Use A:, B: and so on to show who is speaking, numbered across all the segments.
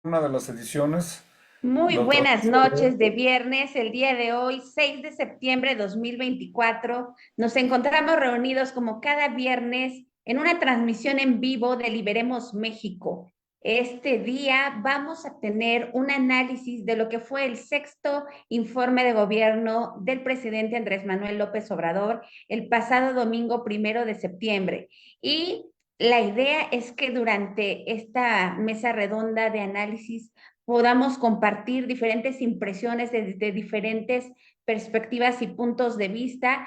A: Una de las ediciones.
B: Muy
A: Lo
B: buenas
A: transmitiré.
B: noches de viernes, el día de hoy, 6 de septiembre de 2024. Nos encontramos reunidos como cada viernes en una transmisión en vivo de Liberemos México. Este día vamos a tener un análisis de lo que fue el sexto informe de gobierno del presidente Andrés Manuel López Obrador el pasado domingo 1 de septiembre. Y la idea es que durante esta mesa redonda de análisis podamos compartir diferentes impresiones de diferentes perspectivas y puntos de vista.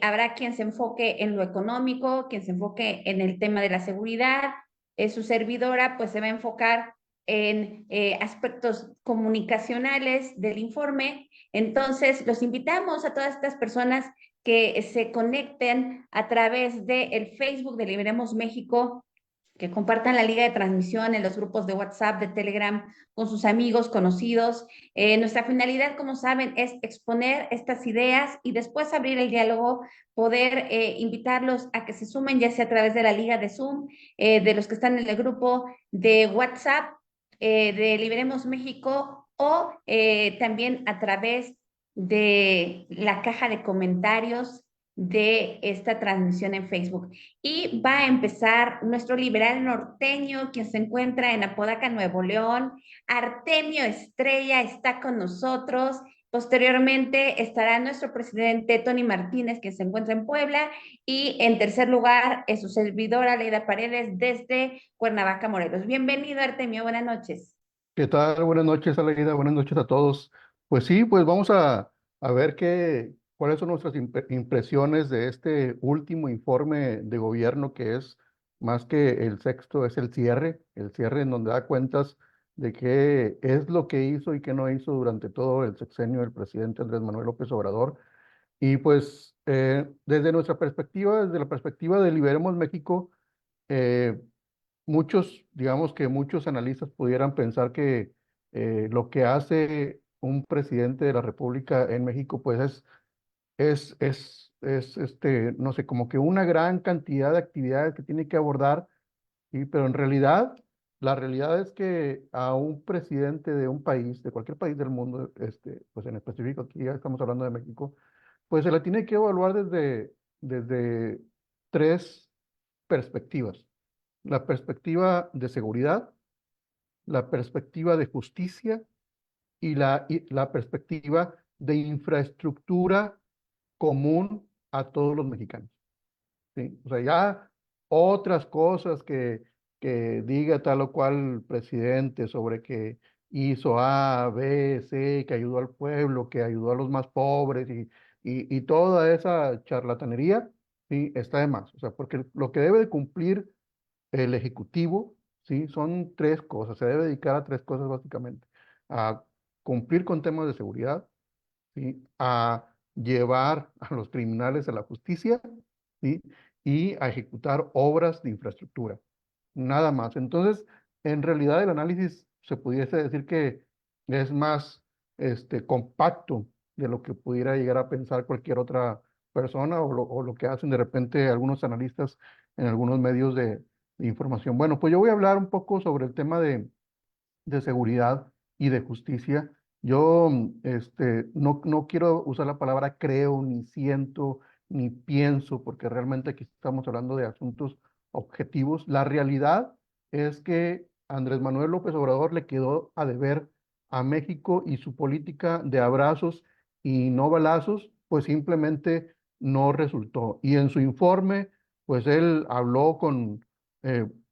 B: Habrá quien se enfoque en lo económico, quien se enfoque en el tema de la seguridad. Su servidora pues se va a enfocar en aspectos comunicacionales del informe. Entonces, los invitamos a todas estas personas que se conecten a través del Facebook de Liberemos México, que compartan la liga de transmisión en los grupos de WhatsApp, de Telegram, con sus amigos, conocidos. Nuestra finalidad, como saben, es exponer estas ideas y después abrir el diálogo, poder invitarlos a que se sumen, ya sea a través de la liga de Zoom, de los que están en el grupo de WhatsApp de Liberemos México o también a través de la caja de comentarios de esta transmisión en Facebook. Y va a empezar nuestro liberal norteño, quien se encuentra en Apodaca, Nuevo León. Artemio Estrella está con nosotros. Posteriormente estará nuestro presidente Tony Martínez, que se encuentra en Puebla. Y en tercer lugar es su servidora Leida Paredes desde Cuernavaca, Morelos. Bienvenido, Artemio. Buenas noches.
C: ¿Qué tal? Buenas noches, Aleida. Buenas noches a todos. Pues sí, pues vamos a ver cuáles son nuestras impresiones de este último informe de gobierno que es más que el sexto, es el cierre en donde da cuentas de qué es lo que hizo y qué no hizo durante todo el sexenio del presidente Andrés Manuel López Obrador. Y pues desde nuestra perspectiva, desde la perspectiva de Liberemos México, eh, digamos que muchos analistas pudieran pensar que lo que hace un presidente de la República en México, pues no sé, como que una gran cantidad de actividades que tiene que abordar, ¿sí? Pero en realidad, la realidad es que a un presidente de un país, de cualquier país del mundo, pues en específico aquí ya estamos hablando de México, pues se la tiene que evaluar desde tres perspectivas: la perspectiva de seguridad, la perspectiva de justicia y la perspectiva de infraestructura común a todos los mexicanos. ¿Sí? O sea, ya otras cosas que diga tal o cual presidente sobre que hizo A, B, C, que ayudó al pueblo, que ayudó a los más pobres y toda esa charlatanería, sí, está de más. O sea, porque lo que debe de cumplir el ejecutivo, ¿sí? Son tres cosas, se debe dedicar a tres cosas básicamente: a cumplir con temas de seguridad, ¿sí? A llevar a los criminales a la justicia, ¿sí? Y a ejecutar obras de infraestructura, nada más. Entonces, en realidad el análisis se pudiese decir que es más compacto de lo que pudiera llegar a pensar cualquier otra persona o lo que hacen de repente algunos analistas en algunos medios de información. Bueno, pues yo voy a hablar un poco sobre el tema de seguridad y de justicia. Yo no quiero usar la palabra creo, ni siento, ni pienso, porque realmente aquí estamos hablando de asuntos objetivos. La realidad es que Andrés Manuel López Obrador le quedó a deber a México, y su política de abrazos y no balazos, pues simplemente no resultó. Y en su informe, pues él habló con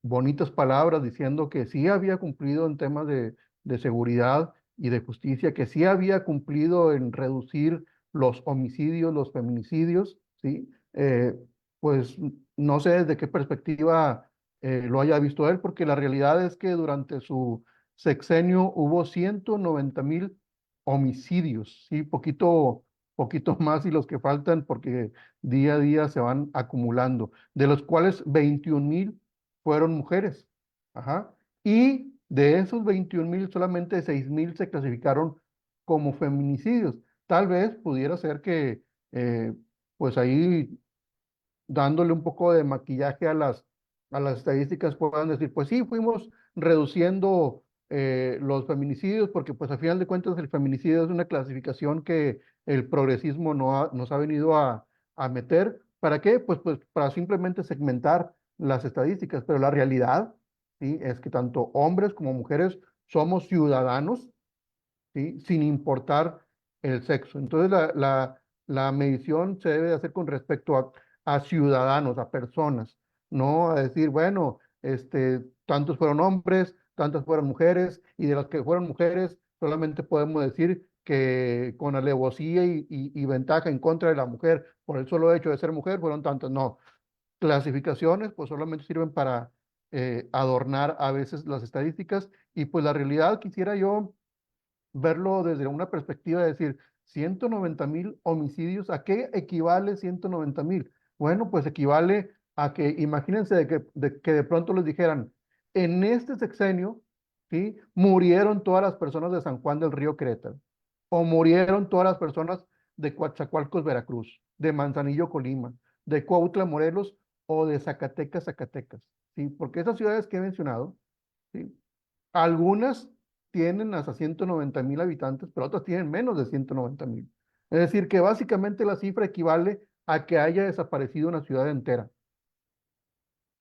C: bonitas palabras diciendo que sí había cumplido en temas de seguridad y de justicia, que sí había cumplido en reducir los homicidios, los feminicidios, ¿sí? Pues no sé desde qué perspectiva lo haya visto él, porque la realidad es que durante su sexenio hubo 190,000 homicidios, ¿sí? Poquito más y los que faltan porque día a día se van acumulando, de los cuales 21,000 fueron mujeres. Ajá. Y de esos 21,000, solamente 6,000 se clasificaron como feminicidios. Tal vez pudiera ser que, eh, pues ahí, dándole un poco de maquillaje a las estadísticas, puedan decir, pues sí, fuimos reduciendo los feminicidios, porque pues a final de cuentas el feminicidio es una clasificación que el progresismo nos ha venido a meter. ¿Para qué? Pues para simplemente segmentar las estadísticas, pero la realidad, ¿sí? Es que tanto hombres como mujeres somos ciudadanos, ¿sí? Sin importar el sexo. Entonces la medición se debe de hacer con respecto a ciudadanos, a personas, no a decir, bueno, tantos fueron hombres, tantas fueron mujeres, y de las que fueron mujeres solamente podemos decir que con alevosía y ventaja en contra de la mujer, por el solo hecho de ser mujer, fueron tantas. No, clasificaciones pues solamente sirven para adornar a veces las estadísticas, y pues la realidad quisiera yo verlo desde una perspectiva de decir, 190,000 homicidios, ¿a qué equivale 190,000? Bueno, pues equivale a que, imagínense de que de pronto les dijeran, en este sexenio, ¿sí? Murieron todas las personas de San Juan del Río Querétaro, o murieron todas las personas de Coatzacoalcos, Veracruz, de Manzanillo, Colima, de Cuautla, Morelos, o de Zacatecas, Zacatecas, ¿sí? Porque esas ciudades que he mencionado, ¿sí? Algunas tienen hasta 190,000 habitantes, pero otras tienen menos de 190,000. Es decir, que básicamente la cifra equivale a que haya desaparecido una ciudad entera.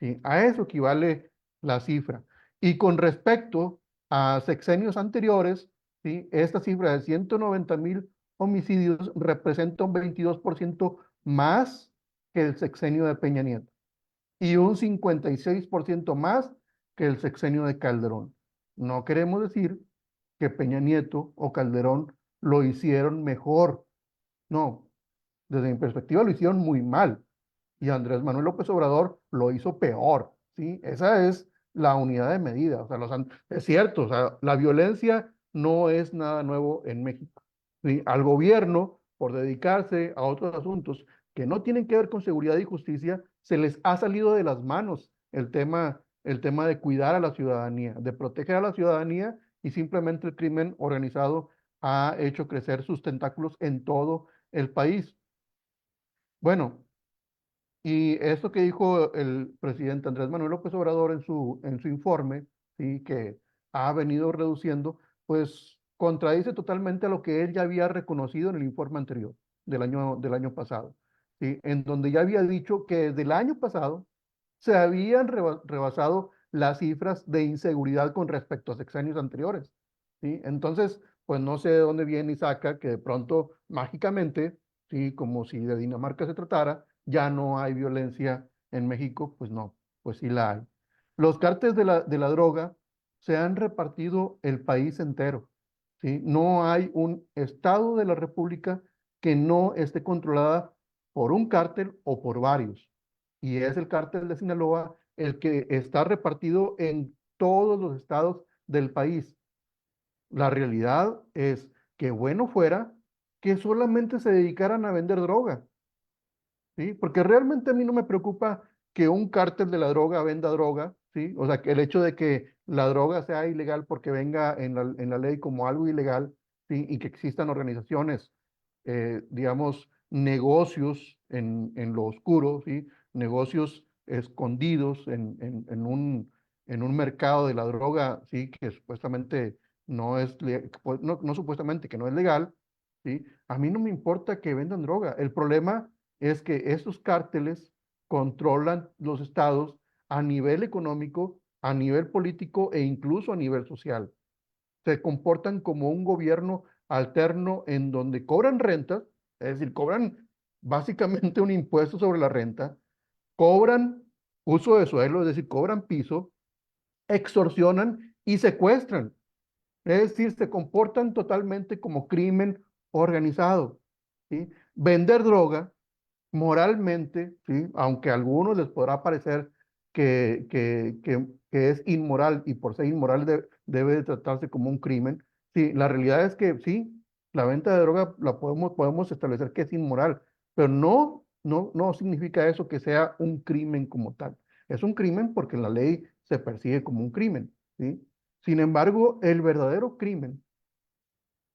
C: ¿Sí? A eso equivale la cifra. Y con respecto a sexenios anteriores, ¿sí? Esta cifra de 190,000 homicidios representa un 22% más que el sexenio de Peña Nieto y un 56% más que el sexenio de Calderón. No queremos decir que Peña Nieto o Calderón lo hicieron mejor. No, desde mi perspectiva lo hicieron muy mal. Y Andrés Manuel López Obrador lo hizo peor, ¿sí? Esa es la unidad de medida. O sea, es cierto, o sea, la violencia no es nada nuevo en México, ¿sí? Al gobierno, por dedicarse a otros asuntos que no tienen que ver con seguridad y justicia, se les ha salido de las manos el tema de cuidar a la ciudadanía, de proteger a la ciudadanía, y simplemente el crimen organizado ha hecho crecer sus tentáculos en todo el país. Bueno, y esto que dijo el presidente Andrés Manuel López Obrador en su informe, ¿sí? Que ha venido reduciendo, pues contradice totalmente a lo que él ya había reconocido en el informe anterior del año pasado, ¿sí? En donde ya había dicho que desde el año pasado se habían rebasado las cifras de inseguridad con respecto a sexenios anteriores, ¿sí? Entonces, pues no sé de dónde viene y saca que de pronto, mágicamente, ¿sí? Como si de Dinamarca se tratara, ya no hay violencia en México. Pues no, pues sí la hay. Los cárteles de la droga se han repartido el país entero, ¿sí? No hay un estado de la República que no esté controlada por un cártel o por varios. Y es el cártel de Sinaloa el que está repartido en todos los estados del país. La realidad es que bueno fuera que solamente se dedicaran a vender droga, ¿sí? Porque realmente a mí no me preocupa que un cártel de la droga venda droga, ¿sí? O sea, que el hecho de que la droga sea ilegal porque venga en la ley como algo ilegal, ¿sí? Y que existan organizaciones, digamos, negocios en lo oscuro, ¿sí? Negocios escondidos en un mercado de la droga, ¿sí? Que supuestamente no es, pues, no supuestamente que no es legal, ¿sí? A mí no me importa que vendan droga. El problema es que estos cárteles controlan los estados a nivel económico, a nivel político e incluso a nivel social. Se comportan como un gobierno alterno en donde cobran rentas, es decir, cobran básicamente un impuesto sobre la renta, cobran uso de suelo, es decir, cobran piso, extorsionan y secuestran. Es decir, se comportan totalmente como crimen organizado, ¿sí? Vender droga moralmente, ¿sí? Aunque a algunos les podrá parecer que es inmoral, y por ser inmoral debe de tratarse como un crimen, sí, la realidad es que sí, la venta de droga la podemos establecer que es inmoral, pero no significa eso que sea un crimen como tal. Es un crimen porque la ley se persigue como un crimen, ¿sí? Sin embargo, el verdadero crimen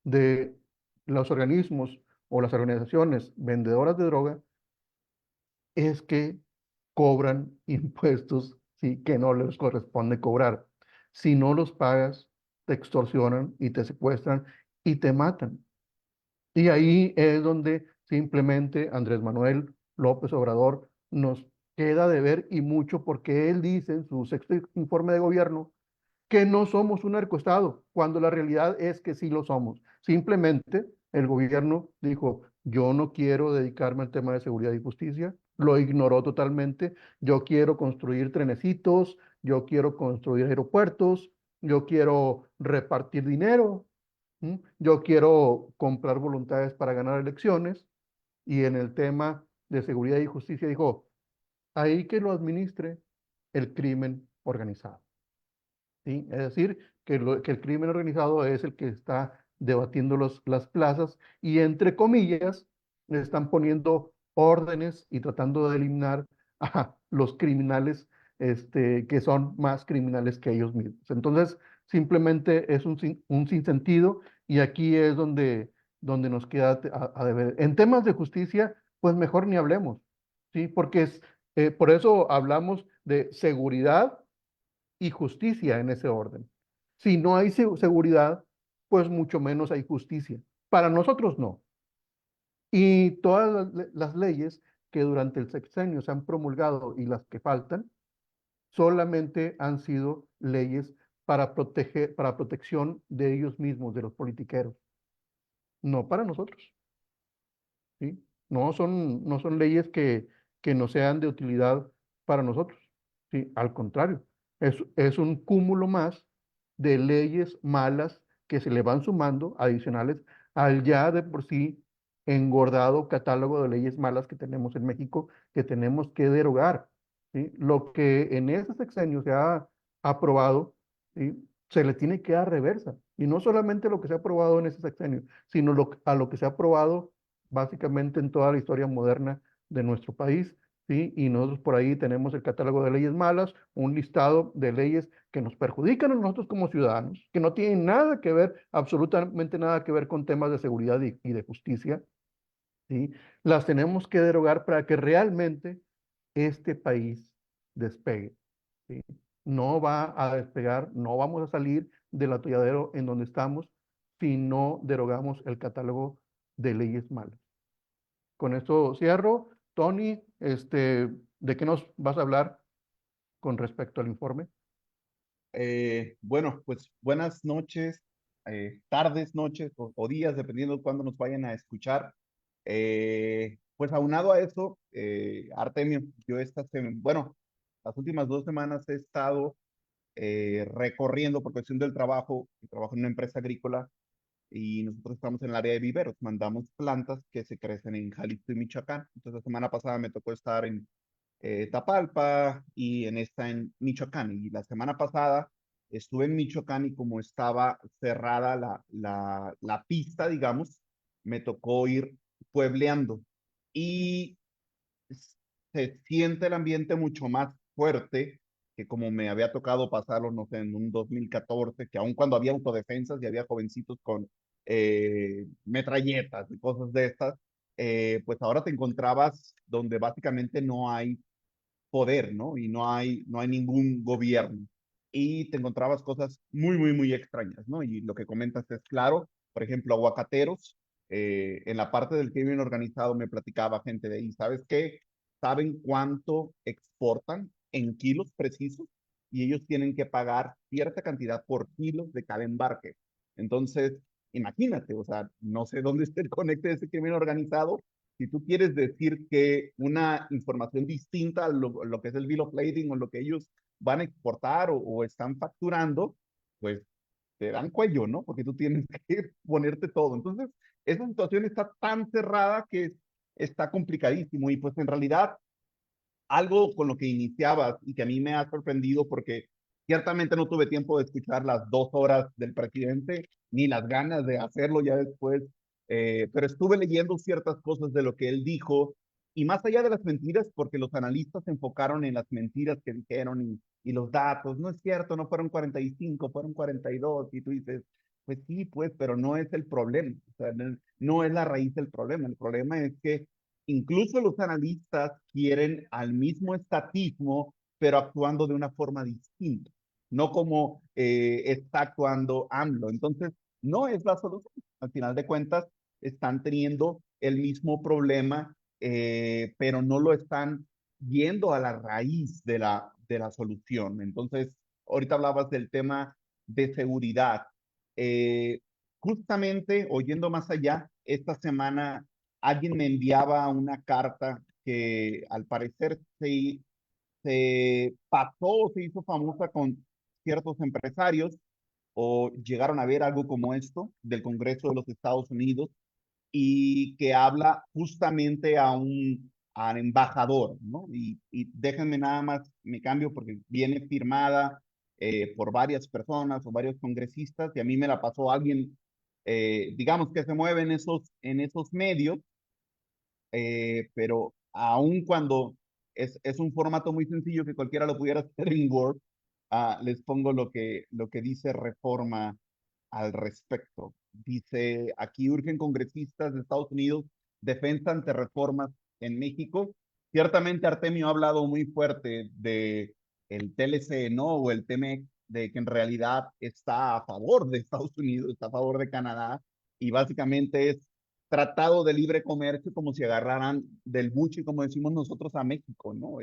C: de los organismos o las organizaciones vendedoras de droga es que cobran impuestos, ¿sí? Que no les corresponde cobrar. Si no los pagas, te extorsionan y te secuestran y te matan. Y ahí es donde simplemente Andrés Manuel López Obrador nos queda de ver y mucho porque él dice en su sexto informe de gobierno que no somos un narcoestado, cuando la realidad es que sí lo somos. Simplemente el gobierno dijo, yo no quiero dedicarme al tema de seguridad y justicia, lo ignoró totalmente, yo quiero construir trenecitos, yo quiero construir aeropuertos, yo quiero repartir dinero, ¿m? Yo quiero comprar voluntades para ganar elecciones y en el tema de seguridad y justicia dijo, ahí que lo administre el crimen organizado. ¿Sí? Es decir, que el crimen organizado es el que está debatiendo las plazas y entre comillas le están poniendo órdenes y tratando de eliminar a los criminales que son más criminales que ellos mismos. Entonces, simplemente es un sinsentido y aquí es donde nos queda a deber. En temas de justicia, pues mejor ni hablemos, ¿sí? Porque por eso hablamos de seguridad y justicia en ese orden. Si no hay seguridad, pues mucho menos hay justicia. Para nosotros no. Y todas las leyes que durante el sexenio se han promulgado y las que faltan, solamente han sido leyes para proteger, para protección de ellos mismos, de los politiqueros, no para nosotros, ¿sí? No son leyes que no sean de utilidad para nosotros, ¿sí? Al contrario, es un cúmulo más de leyes malas que se le van sumando adicionales al ya de por sí engordado catálogo de leyes malas que tenemos en México que tenemos que derogar, ¿sí? Lo que en ese sexenio se ha aprobado, ¿sí? Se le tiene que dar reversa. Y no solamente lo que se ha aprobado en ese sexenio, sino a lo que se ha aprobado básicamente en toda la historia moderna de nuestro país, ¿sí? Y nosotros por ahí tenemos el catálogo de leyes malas, un listado de leyes que nos perjudican a nosotros como ciudadanos, que no tienen nada que ver, absolutamente nada que ver con temas de seguridad y de justicia, ¿sí? Las tenemos que derogar para que realmente este país despegue, ¿sí? No va a despegar, no vamos a salir del atolladero en donde estamos si no derogamos el catálogo de leyes malas. Con esto cierro. Tony, ¿de qué nos vas a hablar con respecto al informe?
A: Bueno, pues buenas noches, tardes, noches o días, dependiendo de cuándo nos vayan a escuchar. Pues aunado a eso, Artemio, yo bueno, las últimas 2 semanas he estado recorriendo por cuestión del trabajo, trabajo en una empresa agrícola y nosotros estamos en el área de viveros, mandamos plantas que se crecen en Jalisco y Michoacán. Entonces la semana pasada me tocó estar en Tapalpa y en esta en Michoacán. Y la semana pasada estuve en Michoacán y como estaba cerrada la pista, digamos, me tocó ir puebleando. Y se siente el ambiente mucho más fuerte que como me había tocado pasarlo, no sé, en un 2014, que aun cuando había autodefensas y había jovencitos con metralletas y cosas de estas, pues ahora te encontrabas donde básicamente no hay poder, ¿no? Y no hay ningún gobierno. Y te encontrabas cosas muy, muy, muy extrañas, ¿no? Y lo que comentas es claro, por ejemplo, aguacateros, en la parte del crimen organizado me platicaba gente de ahí, ¿sabes qué? ¿Saben cuánto exportan en kilos precisos? Y ellos tienen que pagar cierta cantidad por kilos de cada embarque. Entonces, imagínate, o sea, no sé dónde está el conecte de ese crimen organizado, si tú quieres decir que una información distinta a lo que es el bill of lading o lo que ellos van a exportar o están facturando, pues te dan cuello, ¿no? Porque tú tienes que ponerte todo. Entonces, esa situación está tan cerrada que está complicadísimo y pues en realidad algo con lo que iniciabas y que a mí me ha sorprendido porque ciertamente no tuve tiempo de escuchar las 2 horas del presidente ni las ganas de hacerlo ya después, pero estuve leyendo ciertas cosas de lo que él dijo y más allá de las mentiras, porque los analistas se enfocaron en las mentiras que dijeron y los datos, no es cierto, no fueron 45, fueron 42 y tú dices, pues sí, pues, pero no es el problema, o sea, no es la raíz del problema, el problema es que incluso los analistas quieren al mismo estatismo, pero actuando de una forma distinta. no como está actuando AMLO. Entonces, no es la solución. Al final de cuentas, están teniendo el mismo problema, pero no lo están yendo a la raíz de la solución. Entonces, ahorita hablabas del tema de seguridad. Eh, Justamente, oyendo más allá, esta semana alguien me enviaba una carta que al parecer se pasó, se hizo famosa con ciertos empresarios o llegaron a ver algo como esto del Congreso de los Estados Unidos y que habla justamente a un embajador, ¿no? Y déjenme nada más, me cambio porque viene firmada por varias personas o varios congresistas y a mí me la pasó alguien, digamos que se mueve en esos medios, pero aun cuando es un formato muy sencillo que cualquiera lo pudiera hacer en Word, les pongo lo que dice Reforma al respecto. Dice, aquí urgen congresistas de Estados Unidos defensa ante reformas en México. Ciertamente Artemio ha hablado muy fuerte de el TLC, ¿no? O el TMEC, de que en realidad está a favor de Estados Unidos, está a favor de Canadá, y básicamente es tratado de libre comercio como si agarraran del buche, como decimos nosotros, a México, ¿no?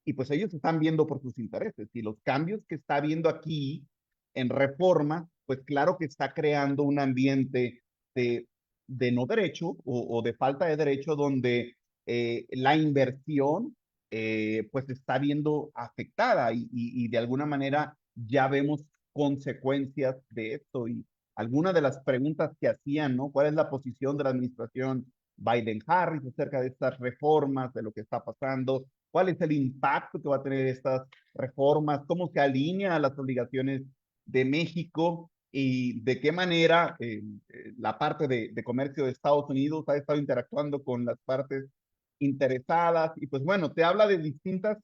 A: Y pues ellos están viendo por sus intereses y los cambios que está viendo aquí en reforma, pues claro que está creando un ambiente de, de no derecho o de falta de derecho donde la inversión pues está viendo afectada y de alguna manera ya vemos consecuencias de esto y algunas de las preguntas que hacían, ¿no? ¿Cuál es la posición de la administración Biden-Harris acerca de estas reformas, de lo que está pasando? ¿Cuál es el impacto que va a tener estas reformas? ¿Cómo se alinea a las obligaciones de México? ¿Y de qué manera la parte de comercio de Estados Unidos ha estado interactuando con las partes interesadas? Y pues bueno, te habla de distintas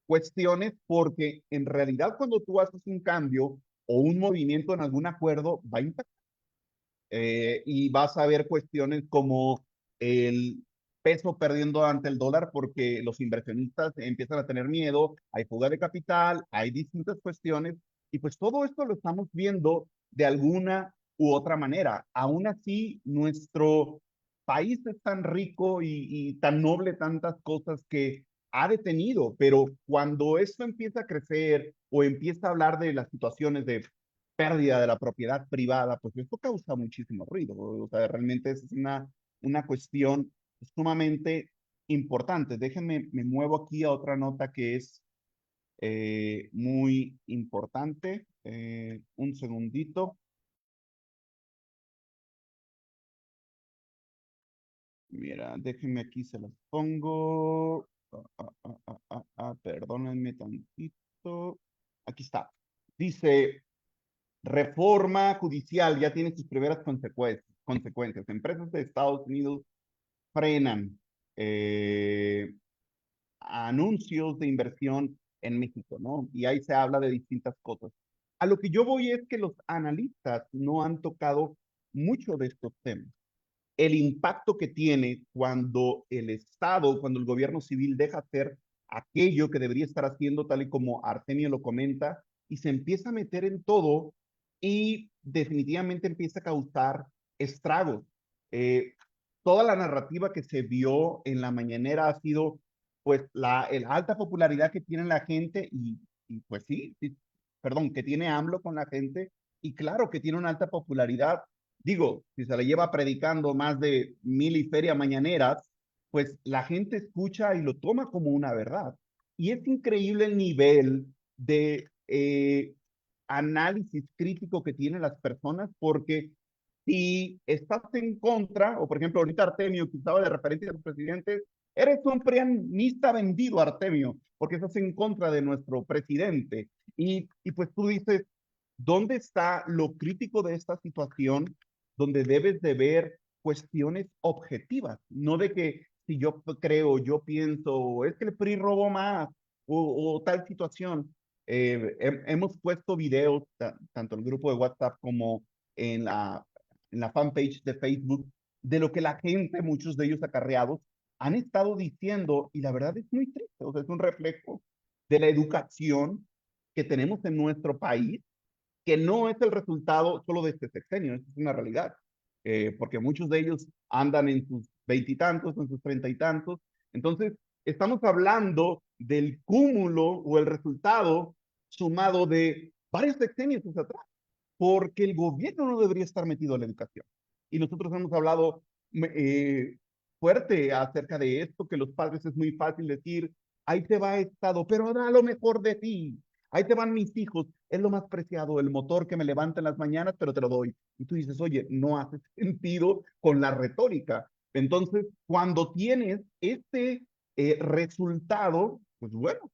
A: cuestiones porque en realidad cuando tú haces un cambio o un movimiento en algún acuerdo, va a impactar. Y vas a ver cuestiones como el peso perdiendo ante el dólar porque los inversionistas empiezan a tener miedo, hay fuga de capital, hay distintas cuestiones y pues todo esto lo estamos viendo de alguna u otra manera. Aún así, nuestro país es tan rico y tan noble tantas cosas que ha detenido, pero cuando esto empieza a crecer o empieza a hablar de las situaciones de pérdida de la propiedad privada, pues esto causa muchísimo ruido. O sea, realmente es una cuestión sumamente importante. Déjenme, me muevo aquí a otra nota que es muy importante. Un segundito. Mira, déjenme aquí, se las pongo. Perdónenme tantito. Aquí está. Dice, reforma judicial ya tiene sus primeras consecuencias. Empresas de Estados Unidos frenan anuncios de inversión en México, ¿no? Y ahí se habla de distintas cosas. A lo que yo voy es que los analistas no han tocado mucho de estos temas. El impacto que tiene cuando el Estado, cuando el gobierno civil deja hacer aquello que debería estar haciendo, tal y como Artemio lo comenta, y se empieza a meter en todo y definitivamente empieza a causar estragos. Eh, Toda la narrativa que se vio en la mañanera ha sido pues la alta popularidad que tiene la gente y pues sí, perdón, que tiene AMLO con la gente y claro que tiene una alta popularidad. Digo, si se le lleva predicando más de 1,000 y feria mañaneras, pues la gente escucha y lo toma como una verdad. Y es increíble el nivel de análisis crítico que tienen las personas, porque si estás en contra, o por ejemplo, ahorita Artemio, que estaba de referencia a los presidentes, eres un prianista vendido, Artemio, porque estás en contra de nuestro presidente. Y pues tú dices, ¿dónde está lo crítico de esta situación donde debes de ver cuestiones objetivas? No de que si yo creo, yo pienso, es que el PRI robó más o tal situación. Hemos puesto videos, tanto en el grupo de WhatsApp como en en la fanpage de Facebook, de lo que la gente, muchos de ellos acarreados, han estado diciendo, y la verdad es muy triste, o sea, es un reflejo de la educación que tenemos en nuestro país, que no es el resultado solo de este sexenio, es una realidad, porque muchos de ellos andan en sus veintitantos, en sus treinta y tantos. Entonces, estamos hablando del cúmulo o el resultado sumado de varios sexenios hacia atrás, porque el gobierno no debería estar metido en la educación. Y nosotros hemos hablado eh, fuerte acerca de esto, que los padres es muy fácil decir, ahí te va Estado, pero da lo mejor de ti. Ahí te van mis hijos, es lo más preciado, el motor que me levanta en las mañanas, pero te lo doy. Y tú dices, oye, no hace sentido con la retórica. Entonces, cuando tienes este resultado, pues bueno,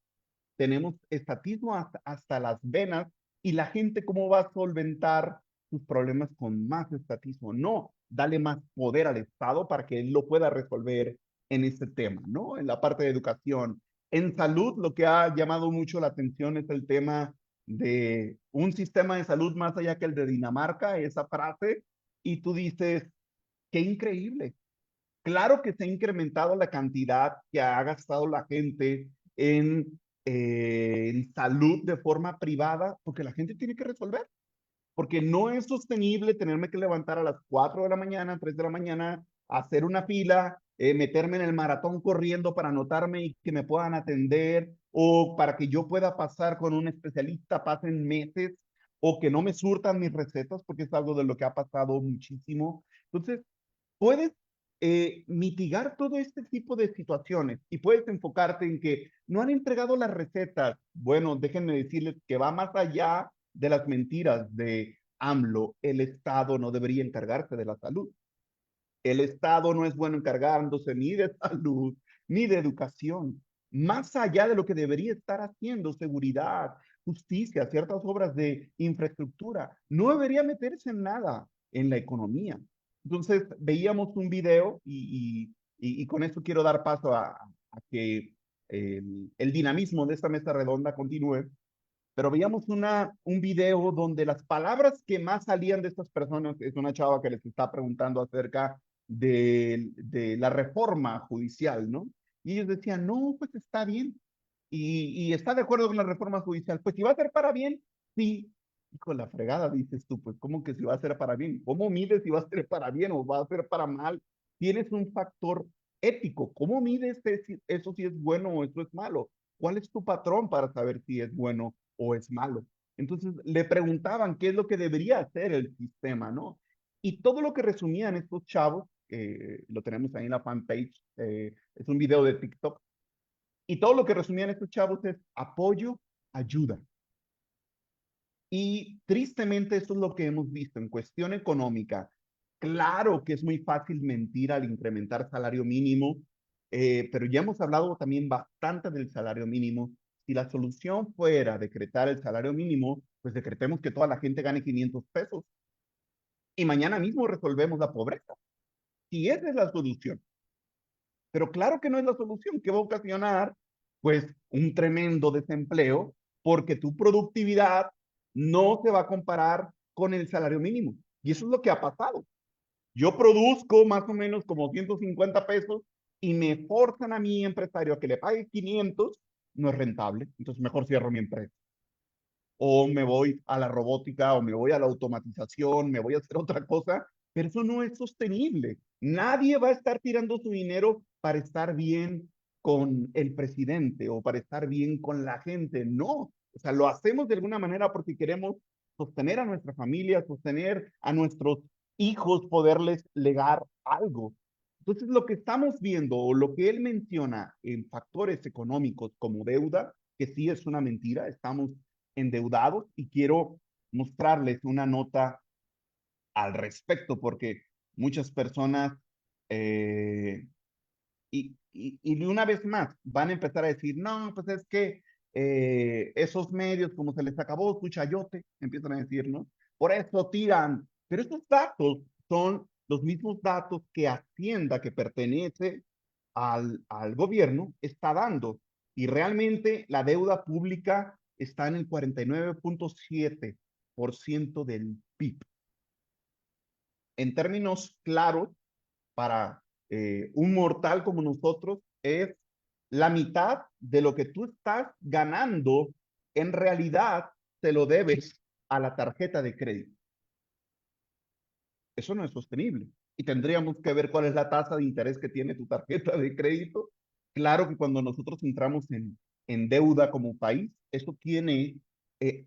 A: tenemos estatismo hasta las venas y la gente cómo va a solventar sus problemas con más estatismo. No, dale más poder al Estado para que él lo pueda resolver en este tema, ¿no? En la parte de educación. En salud, lo que ha llamado mucho la atención es el tema de un sistema de salud más allá que el de Dinamarca, esa frase, y tú dices, qué increíble. Claro que se ha incrementado la cantidad que ha gastado la gente en salud de forma privada, porque la gente tiene que resolver, porque no es sostenible tenerme que levantar a las 4 de la mañana, 3 de la mañana, hacer una fila, meterme en el maratón corriendo para anotarme y que me puedan atender, o para que yo pueda pasar con un especialista, pasen meses, o que no me surtan mis recetas, porque es algo de lo que ha pasado muchísimo. Entonces, puedes mitigar todo este tipo de situaciones y puedes enfocarte en que no han entregado las recetas. Bueno, déjenme decirles que va más allá de las mentiras de AMLO. El Estado no debería encargarse de la salud. El Estado no es bueno encargándose ni de salud ni de educación. Más allá de lo que debería estar haciendo, seguridad, justicia, ciertas obras de infraestructura, no debería meterse en nada en la economía. Entonces, veíamos un video y con esto quiero dar paso a que el dinamismo de esta mesa redonda continúe, pero veíamos un video donde las palabras que más salían de estas personas, es una chava que les está preguntando acerca de la reforma judicial, ¿no? Y ellos decían, no, pues está bien. Y está de acuerdo con la reforma judicial. Pues si va a ser para bien, sí. Hijo de la fregada, dices tú, pues ¿cómo que si va a ser para bien? ¿Cómo mides si va a ser para bien o va a ser para mal? Tienes un factor ético. ¿Cómo mides eso si es bueno o eso es malo? ¿Cuál es tu patrón para saber si es bueno o es malo? Entonces le preguntaban qué es lo que debería hacer el sistema, ¿no? Y todo lo que resumían estos chavos, lo tenemos ahí en la fanpage, es un video de TikTok, y todo lo que resumían estos chavos es apoyo, ayuda. Y tristemente eso es lo que hemos visto en cuestión económica. Claro que es muy fácil mentir al incrementar salario mínimo, pero ya hemos hablado también bastante del salario mínimo. Si la solución fuera decretar el salario mínimo, pues decretemos que toda la gente gane 500 pesos y mañana mismo resolvemos la pobreza. Si esa es la solución. Pero claro que no es la solución, que va a ocasionar pues un tremendo desempleo porque tu productividad no se va a comparar con el salario mínimo. Y eso es lo que ha pasado. Yo produzco más o menos como 150 pesos y me forzan a mi empresario a que le pague 500, no es rentable, entonces mejor cierro mi empresa. O me voy a la robótica, o me voy a la automatización, me voy a hacer otra cosa, pero eso no es sostenible. Nadie va a estar tirando su dinero para estar bien con el presidente o para estar bien con la gente. No, o sea, lo hacemos de alguna manera porque queremos sostener a nuestra familia, sostener a nuestros hijos, poderles legar algo. Entonces, lo que estamos viendo o lo que él menciona en factores económicos como deuda, que sí es una mentira, estamos endeudados y quiero mostrarles una nota al respecto porque muchas personas eh, y de una vez más van a empezar a decir, no, pues es que esos medios, como se les acabó su chayote, empiezan a decir, ¿no? Por eso tiran. Pero estos datos son los mismos datos que Hacienda, que pertenece al gobierno, está dando. Y realmente la deuda pública está en el 49.7% del PIB. En términos claros, para un mortal como nosotros es la mitad de lo que tú estás ganando en realidad te lo debes a la tarjeta de crédito. Eso no es sostenible. Y tendríamos que ver cuál es la tasa de interés que tiene tu tarjeta de crédito. Claro que cuando nosotros entramos en deuda como país, eso tiene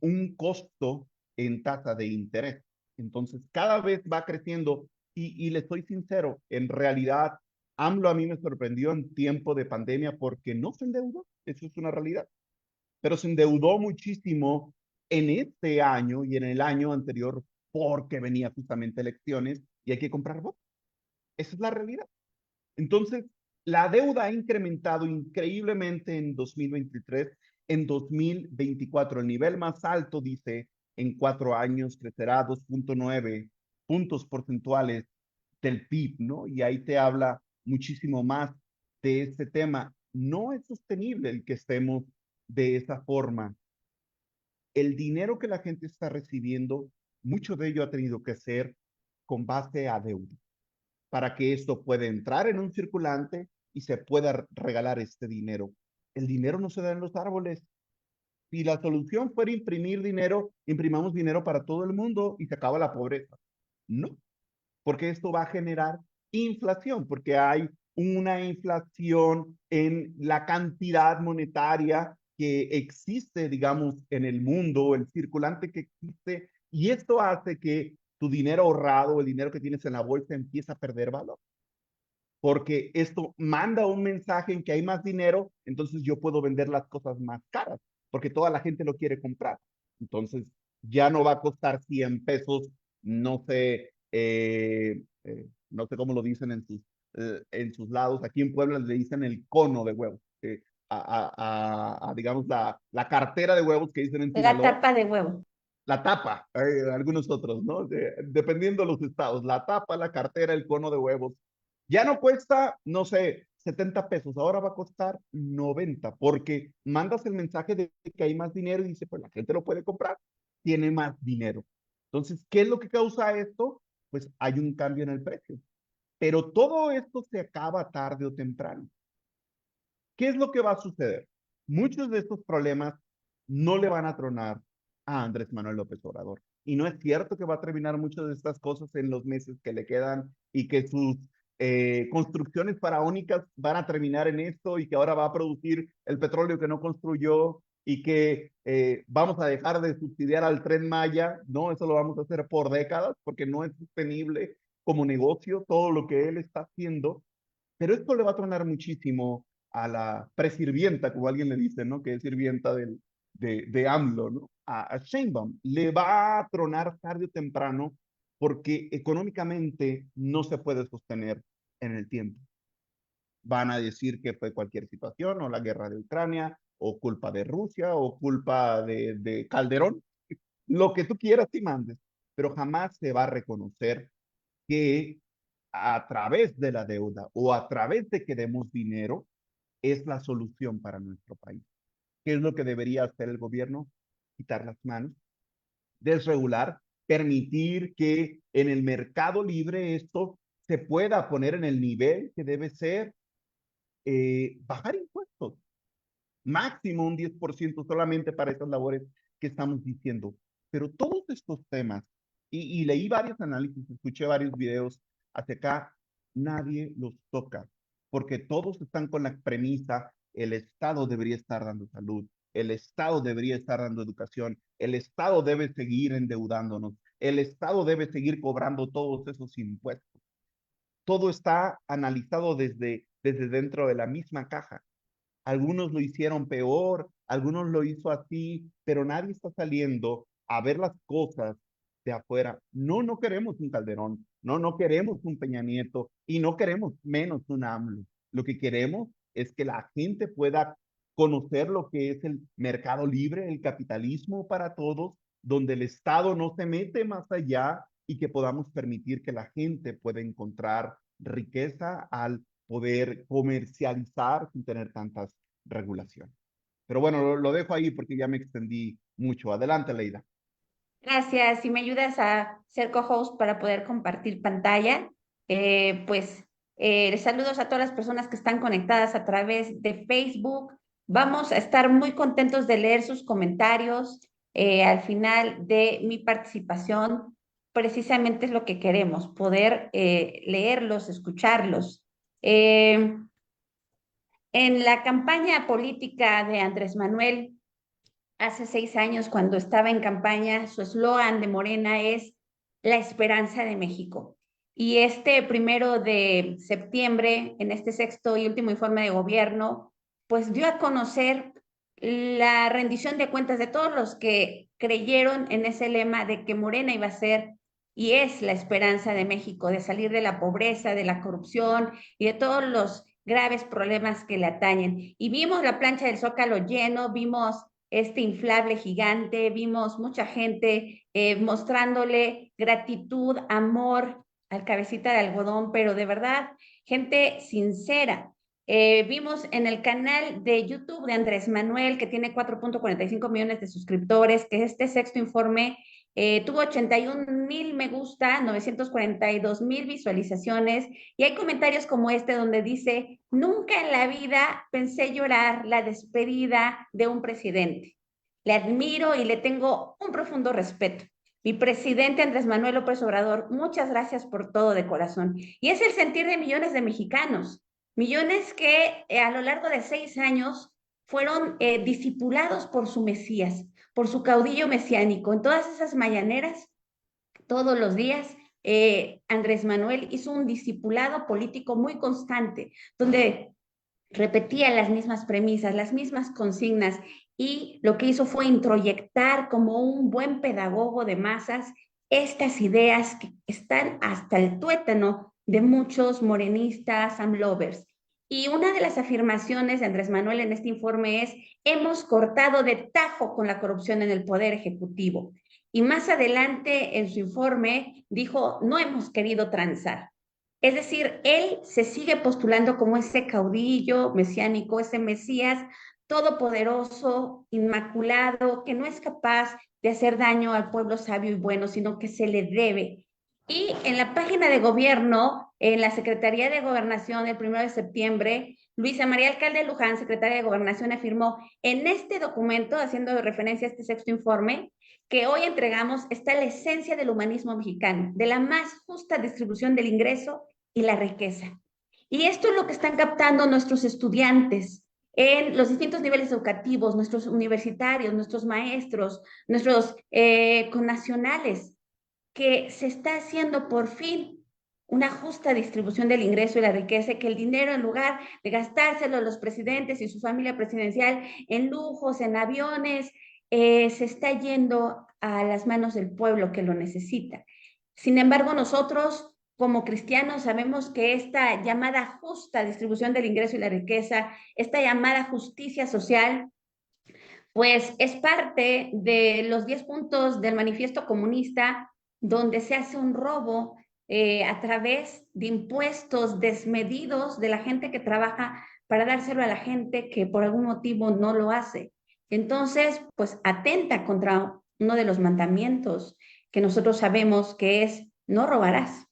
A: un costo en tasa de interés. Entonces, cada vez va creciendo y le soy sincero, en realidad, AMLO a mí me sorprendió en tiempo de pandemia porque no se endeudó, eso es una realidad, pero se endeudó muchísimo en este año y en el año anterior porque venía justamente elecciones y hay que comprar votos. Esa es la realidad. Entonces, la deuda ha incrementado increíblemente en 2023, en 2024. El nivel más alto, dice, en 4 años crecerá 2.9 puntos porcentuales del PIB, ¿no? Y ahí te habla muchísimo más de este tema. No es sostenible el que estemos de esa forma. El dinero que la gente está recibiendo, mucho de ello ha tenido que ser con base a deuda para que esto pueda entrar en un circulante y se pueda regalar este dinero. El dinero no se da en los árboles. Si la solución fuera imprimir dinero, imprimamos dinero para todo el mundo y se acaba la pobreza. No, porque esto va a generar inflación, porque hay una inflación en la cantidad monetaria que existe, digamos, en el mundo, el circulante que existe, y esto hace que tu dinero ahorrado, el dinero que tienes en la bolsa, empieza a perder valor, porque esto manda un mensaje en que hay más dinero, entonces yo puedo vender las cosas más caras, porque toda la gente lo quiere comprar. Entonces, ya no va a costar 100 pesos, no sé, no sé cómo lo dicen en sus lados. Aquí en Puebla le dicen el cono de huevos, digamos, la cartera de huevos que dicen en
B: La
A: Sinaloa,
B: tapa de huevo.
A: la tapa, algunos otros, ¿no? Dependiendo de los estados, la tapa, la cartera, el cono de huevos. Ya no cuesta, no sé, 70 pesos, ahora va a costar 90, porque mandas el mensaje de que hay más dinero y dice, pues la gente lo puede comprar, tiene más dinero. Entonces, ¿qué es lo que causa esto? Pues hay un cambio en el precio. Pero todo esto se acaba tarde o temprano. ¿Qué es lo que va a suceder? Muchos de estos problemas no le van a tronar a Andrés Manuel López Obrador. Y no es cierto que va a terminar muchas de estas cosas en los meses que le quedan y que sus construcciones faraónicas van a terminar en esto y que ahora va a producir el petróleo que no construyó y que vamos a dejar de subsidiar al Tren Maya. No, eso lo vamos a hacer por décadas porque no es sostenible como negocio todo lo que él está haciendo, pero esto le va a tronar muchísimo a la presirvienta, como alguien le dice, ¿no? Que es sirvienta de AMLO, ¿no? A Sheinbaum. Le va a tronar tarde o temprano porque económicamente no se puede sostener en el tiempo. Van a decir que fue cualquier situación, o la guerra de Ucrania, o culpa de Rusia, o culpa de Calderón, lo que tú quieras y mandes, pero jamás se va a reconocer que a través de la deuda o a través de que demos dinero es la solución para nuestro país. ¿Qué es lo que debería hacer el gobierno? Quitar las manos, desregular, permitir que en el mercado libre esto se pueda poner en el nivel que debe ser, bajar impuestos, máximo un 10% solamente para esas labores que estamos diciendo. Pero todos estos temas, y leí varios análisis, escuché varios videos hacia acá, nadie los toca, porque todos están con la premisa, el Estado debería estar dando salud, el Estado debería estar dando educación, el Estado debe seguir endeudándonos, el Estado debe seguir cobrando todos esos impuestos. Todo está analizado desde dentro de la misma caja. Algunos lo hicieron peor, algunos lo hizo así, pero nadie está saliendo a ver las cosas de afuera. No, no queremos un Calderón, no, no queremos un Peña Nieto y no queremos menos un AMLO. Lo que queremos es que la gente pueda conocer lo que es el mercado libre, el capitalismo para todos, donde el Estado no se mete más allá y que podamos permitir que la gente pueda encontrar riqueza al poder comercializar sin tener tantas regulaciones. Pero bueno, lo dejo ahí porque ya me extendí mucho. Adelante, Leida.
B: Gracias. Si me ayudas a ser co-host para poder compartir pantalla, pues saludos a todas las personas que están conectadas a través de Facebook, Vamos a estar muy contentos de leer sus comentarios al final de mi participación. Precisamente es lo que queremos, poder leerlos, escucharlos. En la campaña política de Andrés Manuel, hace 6 años, cuando estaba en campaña, su eslogan de Morena es la esperanza de México. Y este 1 de septiembre, en este sexto y último informe de gobierno, pues dio a conocer la rendición de cuentas de todos los que creyeron en ese lema de que Morena iba a ser y es la esperanza de México, de salir de la pobreza, de la corrupción y de todos los graves problemas que le atañen. Y vimos la plancha del Zócalo lleno, vimos este inflable gigante, vimos mucha gente mostrándole gratitud, amor al cabecita de algodón, pero de verdad, gente sincera. Vimos en el canal de YouTube de Andrés Manuel, que tiene 4.45 millones de suscriptores, que este sexto informe tuvo 81,000 me gusta, 942,000 visualizaciones, y hay comentarios como este donde dice, nunca en la vida pensé llorar la despedida de un presidente. Le admiro y le tengo un profundo respeto. Mi presidente Andrés Manuel López Obrador, muchas gracias por todo de corazón. Y es el sentir de millones de mexicanos, millones que a lo largo de 6 años fueron discipulados por su Mesías, por su caudillo mesiánico. En todas esas mañaneras, todos los días, Andrés Manuel hizo un discipulado político muy constante, donde repetía las mismas premisas, las mismas consignas, y lo que hizo fue introyectar como un buen pedagogo de masas estas ideas que están hasta el tuétano de muchos morenistas and lovers. Y una de las afirmaciones de Andrés Manuel en este informe es, hemos cortado de tajo con la corrupción en el Poder Ejecutivo. Y más adelante en su informe dijo, no hemos querido transar. Es decir, él se sigue postulando como ese caudillo mesiánico, ese Mesías todopoderoso, inmaculado, que no es capaz de hacer daño al pueblo sabio y bueno, sino que se le debe. Y en la página de gobierno, en la Secretaría de Gobernación, el 1 de septiembre, Luisa María Alcalde Luján, secretaria de Gobernación, afirmó en este documento, haciendo referencia a este sexto informe, que hoy entregamos está la esencia del humanismo mexicano, de la más justa distribución del ingreso y la riqueza. Y esto es lo que están captando nuestros estudiantes en los distintos niveles educativos, nuestros universitarios, nuestros maestros, nuestros connacionales, que se está haciendo por fin una justa distribución del ingreso y la riqueza, que el dinero, en lugar de gastárselo los presidentes y su familia presidencial en lujos, en aviones, se está yendo a las manos del pueblo que lo necesita. Sin embargo, nosotros como cristianos sabemos que esta llamada justa distribución del ingreso y la riqueza, esta llamada justicia social, pues es parte de los 10 puntos del manifiesto comunista, donde se hace un robo a través de impuestos desmedidos de la gente que trabaja para dárselo a la gente que por algún motivo no lo hace. Entonces, pues atenta contra uno de los mandamientos que nosotros sabemos que es no robarás.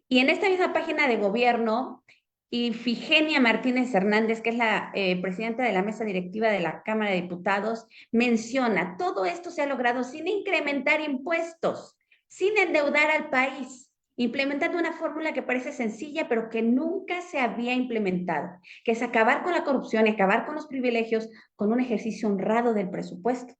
B: Y en esta misma página de gobierno, Ifigenia Martínez Hernández, que es la presidenta de la mesa directiva de la Cámara de Diputados, menciona, todo esto se ha logrado sin incrementar impuestos, sin endeudar al país, implementando una fórmula que parece sencilla, pero que nunca se había implementado, que es acabar con la corrupción y acabar con los privilegios con un ejercicio honrado del presupuesto.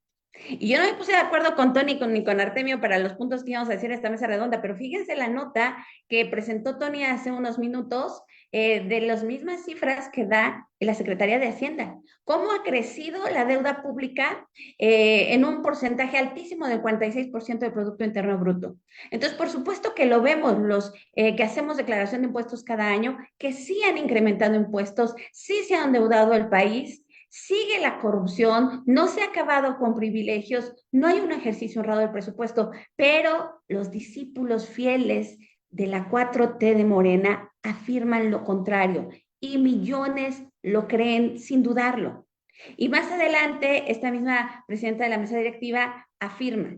B: Y yo no me puse de acuerdo con Tony ni con Artemio para los puntos que íbamos a decir en esta mesa redonda, pero fíjense la nota que presentó Tony hace unos minutos de las mismas cifras que da la Secretaría de Hacienda. ¿Cómo ha crecido la deuda pública en un porcentaje altísimo del 46% del Producto Interno Bruto? Entonces, por supuesto que lo vemos los que hacemos declaración de impuestos cada año, que sí han incrementado impuestos, sí se ha endeudado el país, sigue la corrupción, no se ha acabado con privilegios, no hay un ejercicio honrado del presupuesto, pero los discípulos fieles de la 4T de Morena afirman lo contrario y millones lo creen sin dudarlo. Y más adelante, esta misma presidenta de la mesa directiva afirma,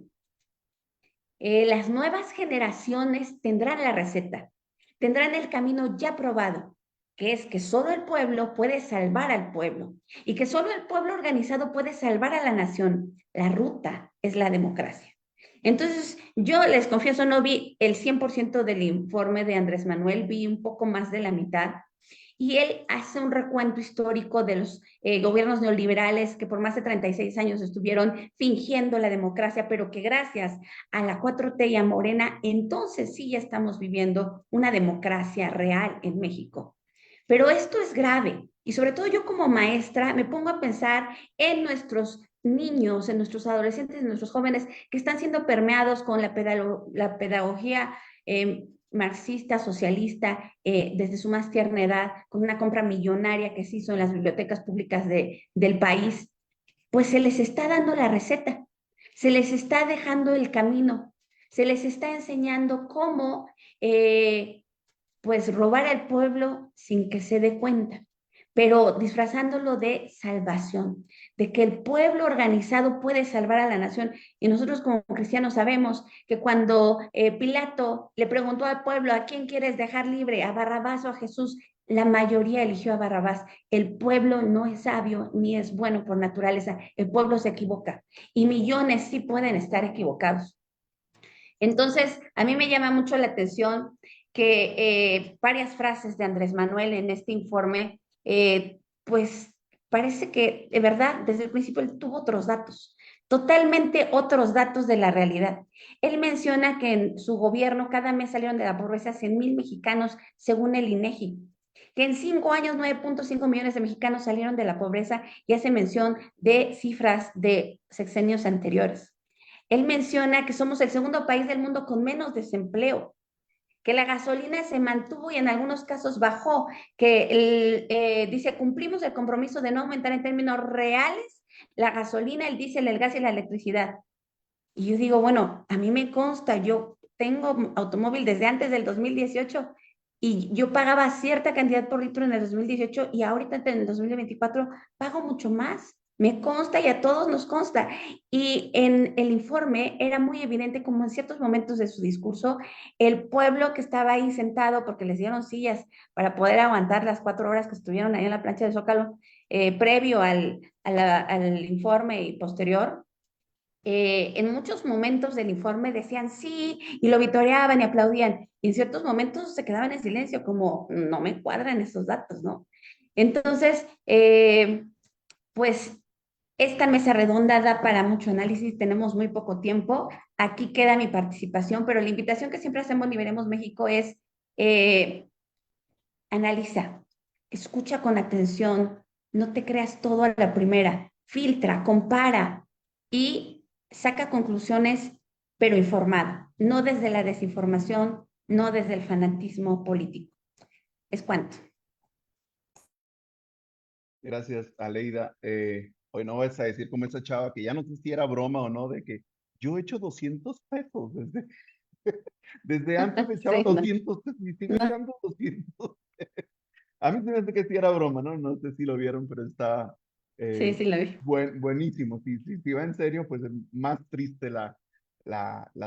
B: las nuevas generaciones tendrán la receta, tendrán el camino ya probado, que es que solo el pueblo puede salvar al pueblo y que solo el pueblo organizado puede salvar a la nación. La ruta es la democracia. Entonces, yo les confieso, no vi el 100% del informe de Andrés Manuel, vi un poco más de la mitad, y él hace un recuento histórico de los gobiernos neoliberales que por más de 36 años estuvieron fingiendo la democracia, pero que gracias a la 4T y a Morena, entonces sí ya estamos viviendo una democracia real en México. Pero esto es grave y sobre todo yo como maestra me pongo a pensar en nuestros niños, en nuestros adolescentes, en nuestros jóvenes que están siendo permeados con la pedagogía marxista, socialista, desde su más tierna edad, con una compra millonaria que se hizo en las bibliotecas públicas del país, pues se les está dando la receta, se les está dejando el camino, se les está enseñando cómo pues robar al pueblo sin que se dé cuenta, pero disfrazándolo de salvación, de que el pueblo organizado puede salvar a la nación. Y nosotros como cristianos sabemos que cuando Pilato le preguntó al pueblo, ¿a quién quieres dejar libre? ¿A Barrabás o a Jesús? La mayoría eligió a Barrabás. El pueblo no es sabio ni es bueno por naturaleza. El pueblo se equivoca y millones sí pueden estar equivocados. Entonces, a mí me llama mucho la atención que varias frases de Andrés Manuel en este informe, pues parece que de verdad desde el principio él tuvo otros datos, totalmente otros datos de la realidad. Él menciona que en su gobierno cada mes salieron de la pobreza 100,000 mexicanos según el INEGI, que en 5 años 9.5 millones de mexicanos salieron de la pobreza y hace mención de cifras de sexenios anteriores. Él menciona que somos el segundo país del mundo con menos desempleo, que la gasolina se mantuvo y en algunos casos bajó, que dice, cumplimos el compromiso de no aumentar en términos reales la gasolina, el diésel, el gas y la electricidad. Y yo digo, bueno, a mí me consta, yo tengo automóvil desde antes del 2018 y yo pagaba cierta cantidad por litro en el 2018 y ahorita en el 2024 pago mucho más. Me consta y a todos nos consta. Y en el informe era muy evidente como en ciertos momentos de su discurso, el pueblo que estaba ahí sentado porque les dieron sillas para poder aguantar las 4 horas que estuvieron ahí en la plancha de Zócalo, previo al informe y posterior, en muchos momentos del informe decían sí y lo vitoreaban y aplaudían. Y en ciertos momentos se quedaban en silencio, como no me cuadran estos datos, ¿no? Entonces, pues esta mesa redonda da para mucho análisis, tenemos muy poco tiempo. Aquí queda mi participación, pero la invitación que siempre hacemos en Liberemos México es eh, analiza, escucha con atención, no te creas todo a la primera, filtra, compara y saca conclusiones, pero informada, no desde la desinformación, no desde el fanatismo político. Es cuanto.
A: Gracias, Aleida. Hoy no vas a decir como esa chava que ya no sé si era broma o no, de que yo he hecho 200 pesos desde antes echaba
B: Sí, no,
A: 200 pesos y sigo
B: no.
A: echando 200. A mí se me hace que sí era broma, ¿no? No sé si lo vieron, pero está
B: Sí,
A: eh,
B: sí, lo vi.
A: buenísimo. Si va en serio, pues es más triste la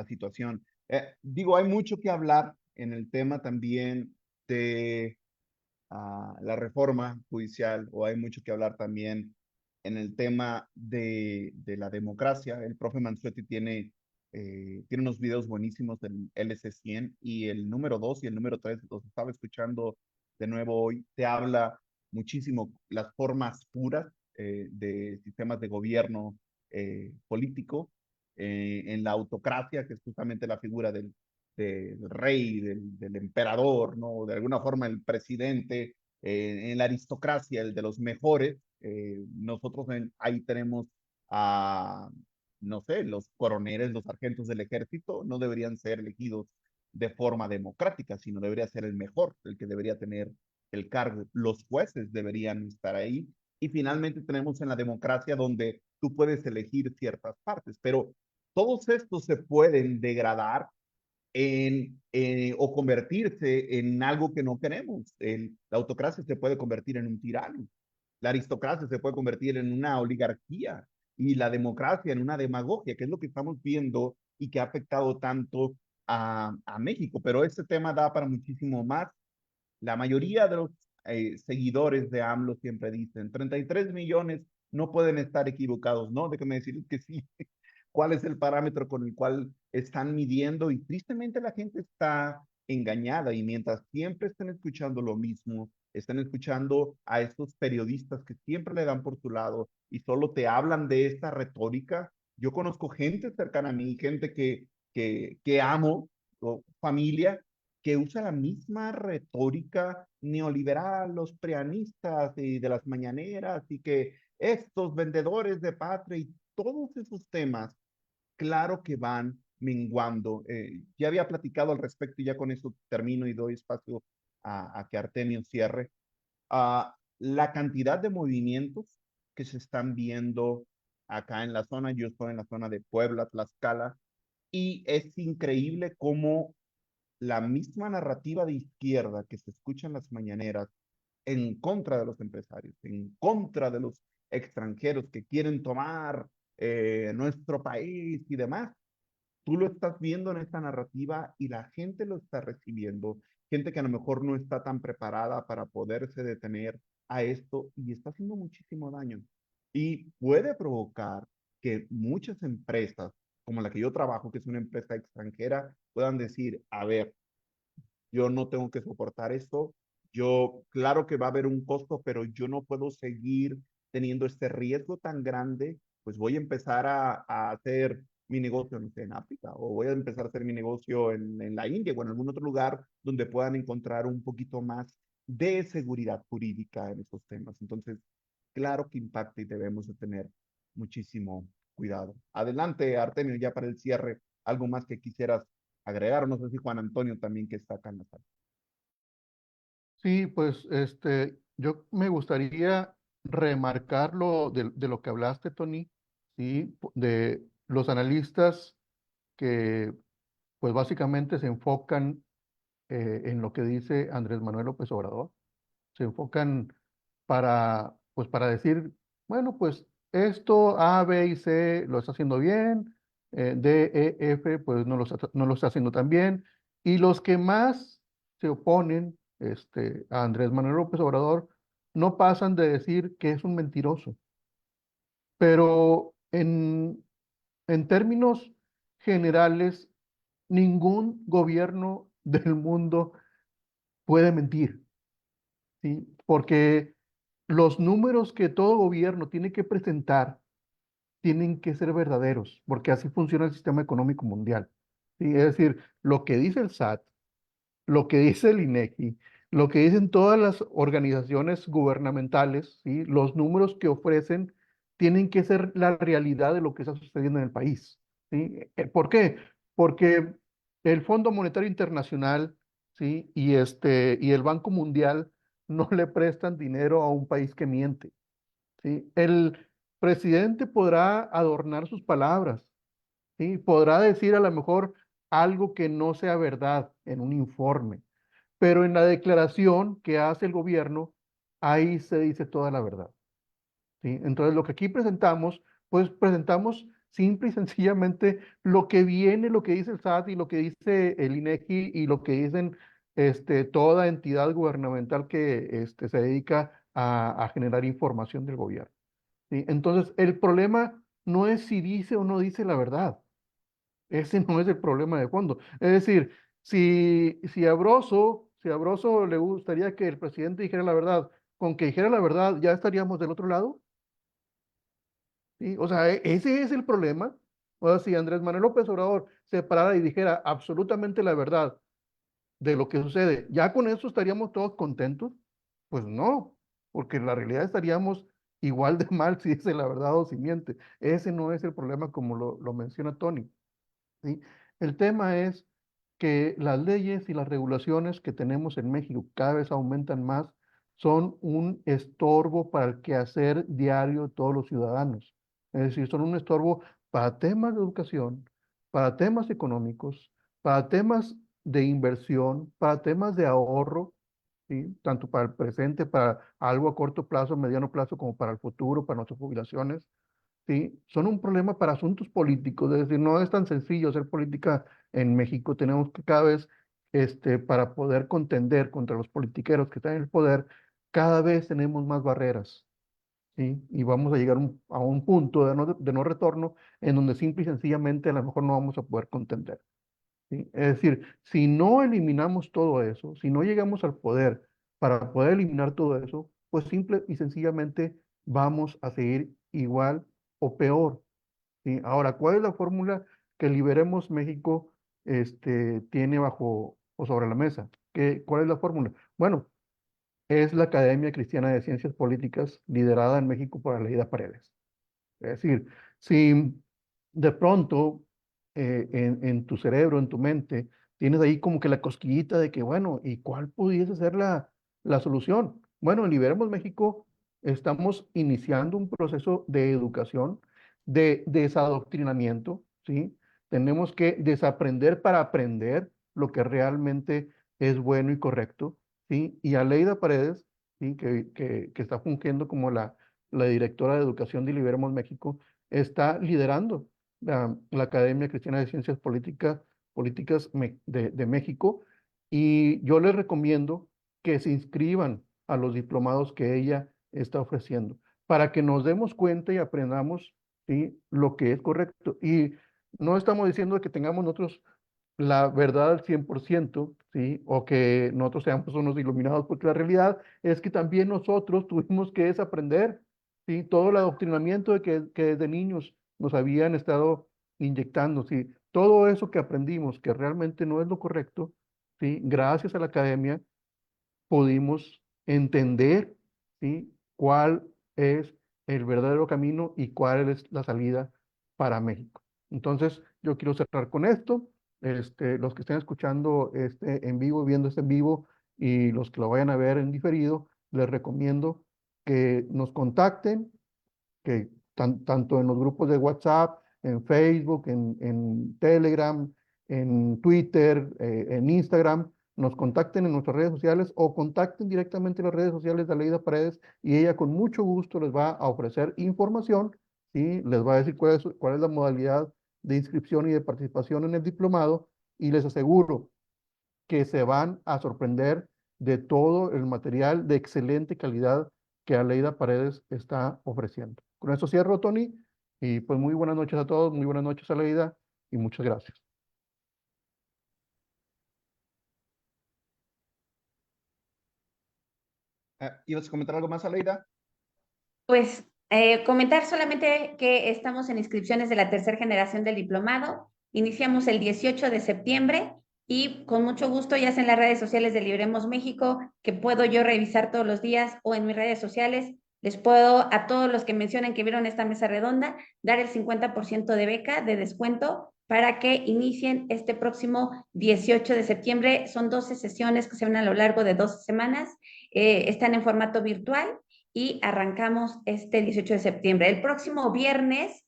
A: situación. Digo, hay mucho que hablar en el tema también de la reforma judicial, o hay mucho que hablar también en el tema de la democracia. El profe Mansuetti tiene unos videos buenísimos del LC100 y el número 2 y el número 3 los estaba escuchando de nuevo hoy. Te habla muchísimo las formas puras de sistemas de gobierno político, en la autocracia, que es justamente la figura del rey, del emperador, ¿no? De alguna forma el presidente, en la aristocracia, el de los mejores. Nosotros ahí tenemos a, no sé, los coroneles, los sargentos del ejército, no deberían ser elegidos de forma democrática, sino debería ser el mejor, el que debería tener el cargo. Los jueces deberían estar ahí. Y finalmente tenemos en la democracia donde tú puedes elegir ciertas partes, pero todos estos se pueden degradar o convertirse en algo que no queremos. La autocracia se puede convertir en un tirano, la aristocracia se puede convertir en una oligarquía y la democracia en una demagogia, que es lo que estamos viendo y que ha afectado tanto a México. Pero este tema da para muchísimo más. La mayoría de los seguidores de AMLO siempre dicen, 33 millones no pueden estar equivocados, ¿no? Déjame decirles que sí. ¿Cuál es el parámetro con el cual están midiendo? Y tristemente la gente está engañada y mientras siempre estén escuchando lo mismo, están escuchando a estos periodistas que siempre le dan por su lado y solo te hablan de esta retórica. Yo conozco gente cercana a mí, gente que amo, o familia, que usa la misma retórica neoliberal, los preanistas y de las mañaneras y que estos vendedores de patria y todos esos temas, claro que van menguando. Ya había platicado al respecto y ya con eso termino y doy espacio a que Artemio cierre. La cantidad de movimientos que se están viendo acá en la zona, yo estoy en la zona de Puebla, Tlaxcala, y es increíble cómo la misma narrativa de izquierda que se escucha en las mañaneras en contra de los empresarios, en contra de los extranjeros que quieren tomar nuestro país y demás, tú lo estás viendo en esta narrativa y la gente lo está recibiendo, gente que a lo mejor no está tan preparada para poderse detener a esto y está haciendo muchísimo daño. Y puede provocar que muchas empresas, como la que yo trabajo, que es una empresa extranjera, puedan decir, a ver, yo no tengo que soportar esto, yo, claro que va a haber un costo, pero yo no puedo seguir teniendo este riesgo tan grande, pues voy a empezar a hacer mi negocio, no sé, en África, o voy a empezar a hacer mi negocio en la India o en algún otro lugar donde puedan encontrar un poquito más de seguridad jurídica en estos temas. Entonces, claro que impacta y debemos de tener muchísimo cuidado. Adelante, Artemio, ya para el cierre, algo más que quisieras agregar, no sé si Juan Antonio también que está acá en la sala.
C: Sí, pues yo me gustaría remarcar de lo que hablaste, Tony, ¿sí? De los analistas que pues básicamente se enfocan en lo que dice Andrés Manuel López Obrador, se enfocan pues para decir, bueno, pues esto A, B y C lo está haciendo bien, D, E, F pues no lo está haciendo tan bien, y los que más se oponen a Andrés Manuel López Obrador no pasan de decir que es un mentiroso, pero en términos generales, ningún gobierno del mundo puede mentir, ¿sí? Porque los números que todo gobierno tiene que presentar tienen que ser verdaderos, porque así funciona el sistema económico mundial, ¿sí? Es decir, lo que dice el SAT, lo que dice el INEGI, lo que dicen todas las organizaciones gubernamentales, ¿sí? Los números que ofrecen tienen que ser la realidad de lo que está sucediendo en el país, ¿sí? ¿Por qué? Porque el Fondo Monetario Internacional, ¿sí? Y el Banco Mundial no le prestan dinero a un país que miente, ¿sí? El presidente podrá adornar sus palabras, ¿sí? Podrá decir a lo mejor algo que no sea verdad en un informe, pero en la declaración que hace el gobierno, ahí se dice toda la verdad, ¿sí? Entonces, lo que aquí presentamos, pues presentamos simple y sencillamente lo que viene, lo que dice el SAT y lo que dice el INEGI y lo que dicen toda entidad gubernamental que se dedica a generar información del gobierno, ¿sí? Entonces, el problema no es si dice o no dice la verdad. Ese no es el problema de fondo. Es decir, si a Broso le gustaría que el presidente dijera la verdad, con que dijera la verdad, ya estaríamos del otro lado, ¿sí? O sea, ese es el problema. O sea, si Andrés Manuel López Obrador se parara y dijera absolutamente la verdad de lo que sucede, ¿ya con eso estaríamos todos contentos? Pues no, porque en la realidad estaríamos igual de mal si dice la verdad o si miente. Ese no es el problema como lo menciona Tony, ¿sí? El tema es que las leyes y las regulaciones que tenemos en México cada vez aumentan más, son un estorbo para el quehacer diario de todos los ciudadanos. Es decir, son un estorbo para temas de educación, para temas económicos, para temas de inversión, para temas de ahorro, ¿sí? Tanto para el presente, para algo a corto plazo, mediano plazo, como para el futuro, para nuestras jubilaciones. ¿Sí? Son un problema para asuntos políticos, es decir, no es tan sencillo hacer política en México, tenemos que cada vez, para poder contender contra los politiqueros que están en el poder, cada vez tenemos más barreras, ¿sí? Y vamos a llegar a un punto de no retorno en donde simple y sencillamente a lo mejor no vamos a poder contender, ¿sí? Es decir, si no eliminamos todo eso, si no llegamos al poder para poder eliminar todo eso, pues simple y sencillamente vamos a seguir igual o peor, ¿sí? Ahora, ¿cuál es la fórmula que Liberemos México tiene bajo o sobre la mesa? ¿Cuál es la fórmula? Bueno, es la Academia Cristiana de Ciencias Políticas liderada en México por Aleida Paredes. Es decir, si de pronto en tu cerebro, en tu mente, tienes ahí como que la cosquillita de que, bueno, ¿y cuál pudiese ser la solución? Bueno, en Liberemos México estamos iniciando un proceso de educación, de desadoctrinamiento, ¿sí? Tenemos que desaprender para aprender lo que realmente es bueno y correcto, ¿sí? Y Aleida Paredes, ¿sí? Que está fungiendo como la directora de Educación de Liberemos México, está liderando la Academia Cristiana de Ciencias Políticas de México, y yo les recomiendo que se inscriban a los diplomados que ella está ofreciendo para que nos demos cuenta y aprendamos, ¿sí? Lo que es correcto. Y no estamos diciendo que tengamos nosotros la verdad al 100%, ¿sí? O que nosotros seamos unos iluminados, porque la realidad es que también nosotros tuvimos que desaprender, ¿sí? Todo el adoctrinamiento que desde niños nos habían estado inyectando, ¿sí? Todo eso que aprendimos, que realmente no es lo correcto, ¿sí? Gracias a la academia pudimos entender, ¿sí? Cuál es el verdadero camino y cuál es la salida para México. Entonces, yo quiero cerrar con esto. Los que estén escuchando en vivo, viendo este en vivo, y los que lo vayan a ver en diferido, les recomiendo que nos contacten, que tanto en los grupos de WhatsApp, en Facebook, en Telegram, en Twitter, en Instagram, nos contacten en nuestras redes sociales o contacten directamente en las redes sociales de Aleida Paredes, y ella con mucho gusto les va a ofrecer información, ¿sí? Les va a decir cuál es la modalidad de inscripción y de participación en el diplomado, y les aseguro que se van a sorprender de todo el material de excelente calidad que Aleida Paredes está ofreciendo. Con eso cierro, Tony, y pues muy buenas noches a todos, muy buenas noches, Aleida, y muchas gracias.
A: ¿Ibas a comentar algo más, Aleida?
B: Pues comentar solamente que estamos en inscripciones de la tercera generación del diplomado. Iniciamos el 18 de septiembre y con mucho gusto, ya sea en las redes sociales de Libremos México, que puedo yo revisar todos los días, o en mis redes sociales, les puedo a todos los que mencionan que vieron esta mesa redonda dar el 50% de beca, de descuento, para que inicien este próximo 18 de septiembre. Son 12 sesiones que se van a lo largo de 12 semanas. Están en formato virtual y arrancamos este 18 de septiembre. El próximo viernes,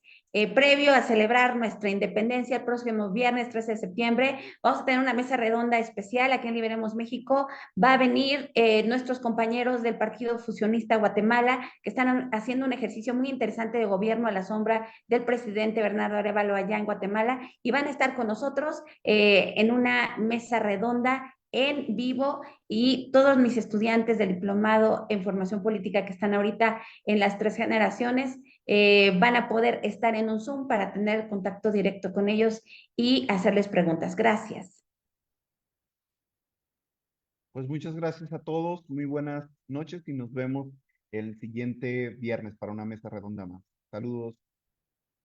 B: previo a celebrar nuestra independencia, el próximo viernes 13 de septiembre, vamos a tener una mesa redonda especial aquí en Liberemos México. Va a venir nuestros compañeros del Partido Fusionista Guatemala, que están haciendo un ejercicio muy interesante de gobierno a la sombra del presidente Bernardo Arévalo allá en Guatemala, y van a estar con nosotros en una mesa redonda en vivo, y todos mis estudiantes del diplomado en formación política que están ahorita en las tres generaciones van a poder estar en un Zoom para tener contacto directo con ellos y hacerles preguntas. Gracias.
A: Pues muchas gracias a todos, muy buenas noches y nos vemos el siguiente viernes para una mesa redonda más. Saludos.